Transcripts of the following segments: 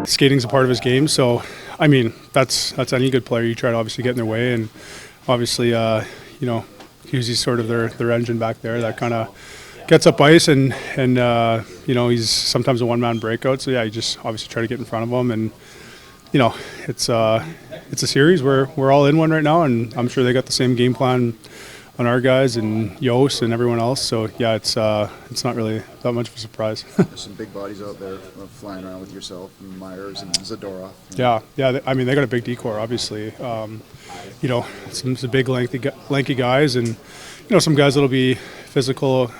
Skating's a part of his game, so I mean that's any good player. You try to obviously get in their way, and obviously Hughesy's sort of their engine back there that kind of gets up ice, and he's sometimes a one-man breakout. So yeah, you just obviously try to get in front of him, and it's a series where we're all in one right now, and I'm sure they got the same game plan on our guys and Yost and everyone else. So yeah, it's not really that much of a surprise. There's some big bodies out there flying around with yourself and Myers and Zadorov. Yeah. I mean, they got a big decor, obviously. Some big lanky guys, and some guys that'll be physical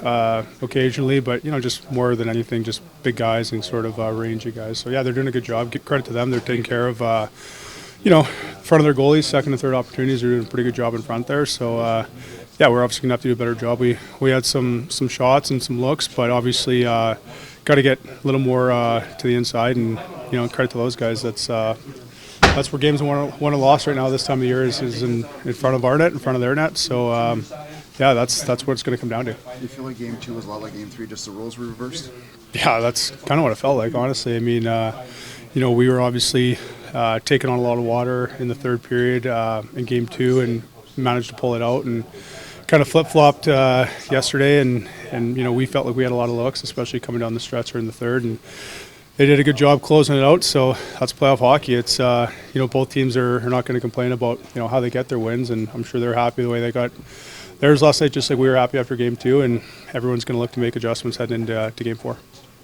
occasionally, but just more than anything, just big guys and sort of rangy guys. So yeah, they're doing a good job. Give credit to them. They're taking care of front of their goalies, second and third opportunities. They're doing a pretty good job in front there. So yeah, we're obviously gonna have to do a better job. We had some shots and some looks, but obviously got to get a little more to the inside, and credit to those guys. That's where games won or lost right now this time of year is in front of our net, in front of their net. So yeah, that's what it's going to come down to. Do you feel like Game 2 was a lot like Game 3, just the roles were reversed? Yeah, that's kind of what it felt like, honestly. I mean, we were obviously taking on a lot of water in the third period in Game 2 and managed to pull it out, and kind of flip-flopped yesterday, and we felt like we had a lot of looks, especially coming down the stretch or in the third, and they did a good job closing it out. So that's playoff hockey. It's both teams are not going to complain about how they get their wins, and I'm sure they're happy the way they got theirs last night, just like we were happy after Game 2, and everyone's going to look to make adjustments heading into Game 4.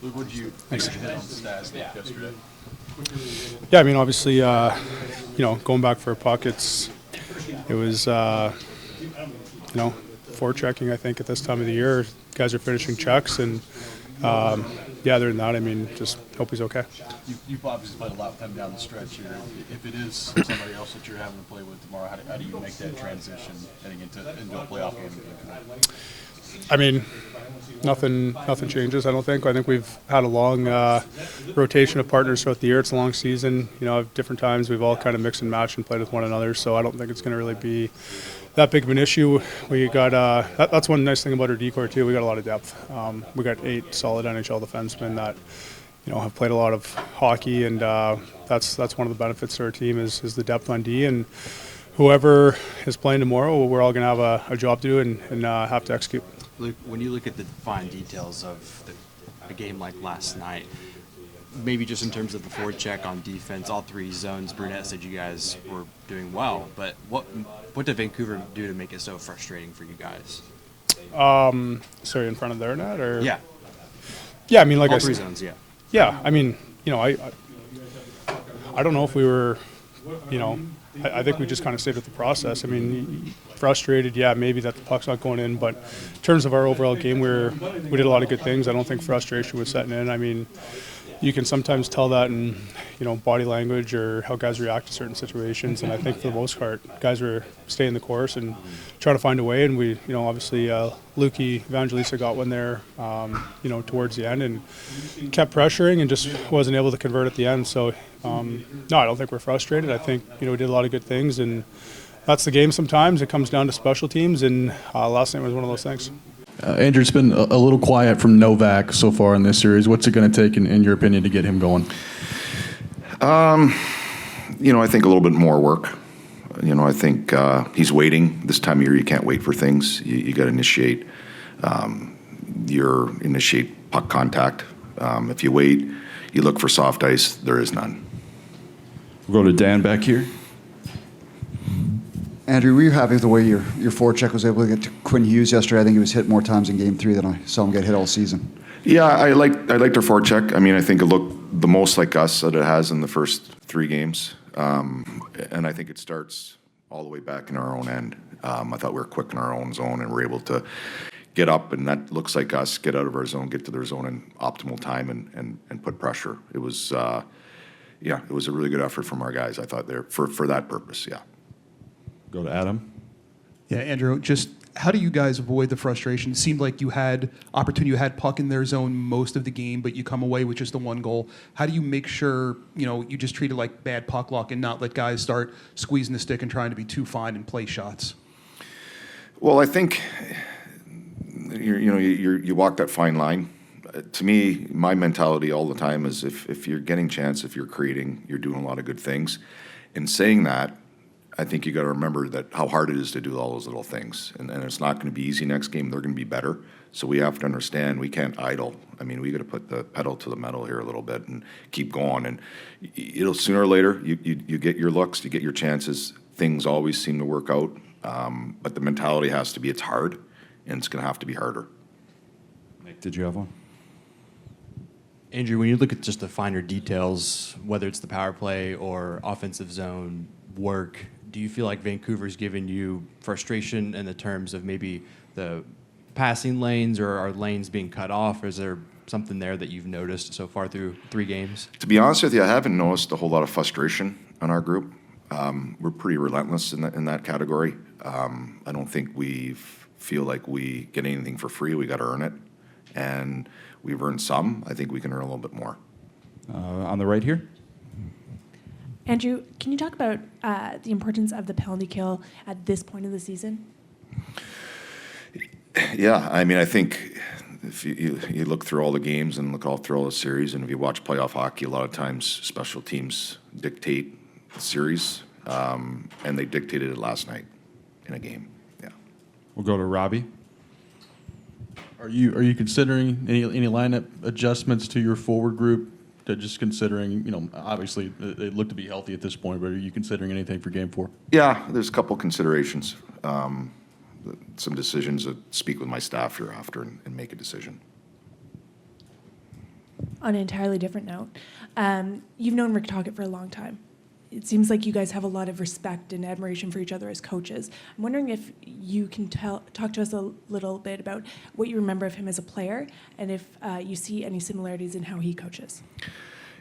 Luke, what did you think of the stats yesterday? Yeah, I mean, obviously, going back for a puck, it was forechecking, I think, at this time of the year. Guys are finishing checks, and yeah, other than that, I mean, just hope he's okay. You've obviously played a lot with him down the stretch here. If it is somebody else that you're having to play with tomorrow, how do you make that transition heading into a playoff game? I mean, nothing changes, I don't think. I think we've had a long rotation of partners throughout the year. It's a long season. At different times we've all kind of mixed and matched and played with one another, so I don't think it's going to really be that big of an issue. We got that's one nice thing about our decor too. We got a lot of depth. We got 8 solid NHL defensemen that have played a lot of hockey, and that's one of the benefits to our team is the depth on D. And whoever is playing tomorrow, we're all going to have a job to do and have to execute. Luke, when you look at the fine details of a game like last night, maybe just in terms of the forecheck on defense, all 3 zones, Brunette said you guys were doing well, but what did Vancouver do to make it so frustrating for you guys? Sorry, in front of their net, or yeah, I mean, like all 3 zones, yeah. Yeah, I mean, I don't know if we were, I think we just kind of stayed with the process. I mean, frustrated, yeah, maybe that the puck's not going in, but in terms of our overall game, we did a lot of good things. I don't think frustration was setting in. I mean, you can sometimes tell that in, body language or how guys react to certain situations. And I think for the most part, guys were staying the course and trying to find a way. And we, obviously, Lukey, Evangelista got one there, towards the end and kept pressuring and just wasn't able to convert at the end. So, no, I don't think we're frustrated. I think, we did a lot of good things, and that's the game sometimes. It comes down to special teams, and last night was one of those things. Andrew, it's been a little quiet from Novak so far in this series. What's it going to take, in your opinion, to get him going? I think a little bit more work. I think he's waiting. This time of year, you can't wait for things. You got to initiate. Initiate puck contact. If you wait, you look for soft ice. There is none. We'll go to Dan back here. Andrew, were you happy with the way your forecheck was able to get to Quinn Hughes yesterday? I think he was hit more times in Game 3 than I saw him get hit all season. Yeah, I liked our forecheck. I mean, I think it looked the most like us that it has in the first 3 games. And I think it starts all the way back in our own end. I thought we were quick in our own zone and were able to get up, and that looks like us, get out of our zone, get to their zone in optimal time and put pressure. It was, it was a really good effort from our guys, I thought, there for that purpose, yeah. Go to Adam. Yeah, Andrew, just how do you guys avoid the frustration? It seemed like you had opportunity, you had puck in their zone most of the game, but you come away with just the 1 goal. How do you make sure, you just treat it like bad puck luck and not let guys start squeezing the stick and trying to be too fine and play shots? Well, I think you walk that fine line. to me, my mentality all the time is if you're getting chance, if you're creating, you're doing a lot of good things. In saying that, I think you got to remember that how hard it is to do all those little things, and it's not going to be easy next game. They're going to be better, so we have to understand we can't idle. I mean, we got to put the pedal to the metal here a little bit and keep going. And it'll sooner or later you get your looks, you get your chances. Things always seem to work out, but the mentality has to be it's hard, and it's going to have to be harder. Nick, did you have one? Andrew, when you look at just the finer details, whether it's the power play or offensive zone work, do you feel like Vancouver's given you frustration in the terms of maybe the passing lanes, or are lanes being cut off, or is there something there that you've noticed so far through 3 games? To be honest with you, I haven't noticed a whole lot of frustration on our group. We're pretty relentless in that category. I don't think we feel like we get anything for free. We got to earn it, and we've earned some. I think we can earn a little bit more. On the right here. Andrew, can you talk about the importance of the penalty kill at this point of the season? Yeah, I mean, I think if you look through all the games and look all through all the series, and if you watch playoff hockey, a lot of times special teams dictate the series, and they dictated it last night in a game. Yeah. We'll go to Robbie. Are you considering any lineup adjustments to your forward group? Just considering, obviously they look to be healthy at this point, but are you considering anything for Game 4? Yeah, there's a couple considerations, some decisions. That speak with my staff here after and make a decision. On an entirely different note, you've known Rick Tocchet for a long time. It seems like you guys have a lot of respect and admiration for each other as coaches. I'm wondering if you can talk to us a little bit about what you remember of him as a player, and if you see any similarities in how he coaches.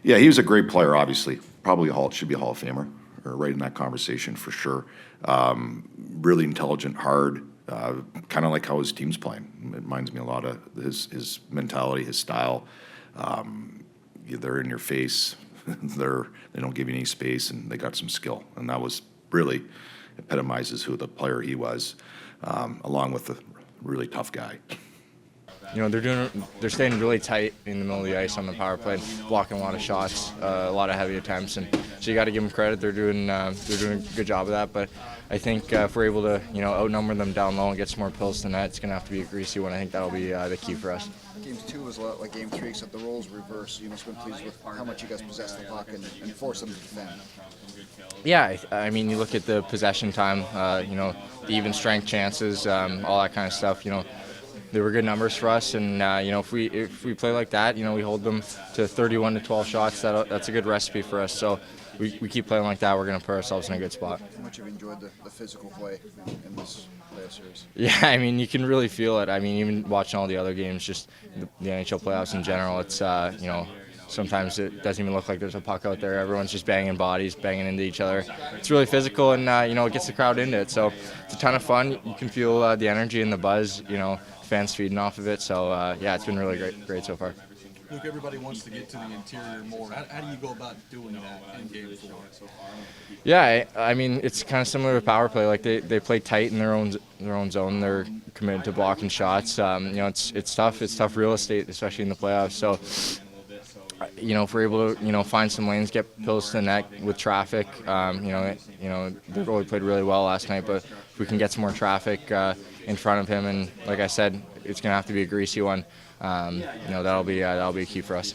Yeah, he was a great player, obviously. Probably should be a Hall of Famer, or right in that conversation for sure. Really intelligent, hard, kind of like how his team's playing. It reminds me a lot of his mentality, his style. They're in your face. They don't give you any space, and they got some skill, and that was really epitomizes who the player he was, along with a really tough guy. They're staying really tight in the middle of the ice on the power play, blocking a lot of shots, a lot of heavy attempts, and so you got to give them credit. They're doing a good job of that. But I think if we're able to outnumber them down low and get some more pills to net, it's going to have to be a greasy one. I think that'll be the key for us. Game 2 was a lot like Game 3, except the roles reversed. You must have been pleased with how much you guys possessed the puck and forced them to defend. Yeah, I mean, you look at the possession time, the even strength chances, all that kind of stuff. They were good numbers for us, and if we play like that, we hold them to 31 to 12 shots. That's a good recipe for us. So we keep playing like that, we're going to put ourselves in a good spot. How much have you enjoyed the physical play in this playoff series? Yeah, I mean, you can really feel it. I mean, even watching all the other games, just the NHL playoffs in general, it's sometimes it doesn't even look like there's a puck out there. Everyone's just banging bodies, banging into each other. It's really physical, and it gets the crowd into it. So it's a ton of fun. You can feel the energy and the buzz. Fans feeding off of it. So yeah, it's been really great so far. Look, everybody wants to get to the interior more. How do you go about doing that in Game 4? Yeah, I mean, it's kind of similar to power play. Like they play tight in their own zone. They're committed to blocking shots. It's tough. It's tough real estate, especially in the playoffs. So if we're able to find some lanes, get pills to the net with traffic. They really played really well last night, but if we can get some more traffic in front of him, and like I said, it's gonna have to be a greasy one. That'll be a key for us.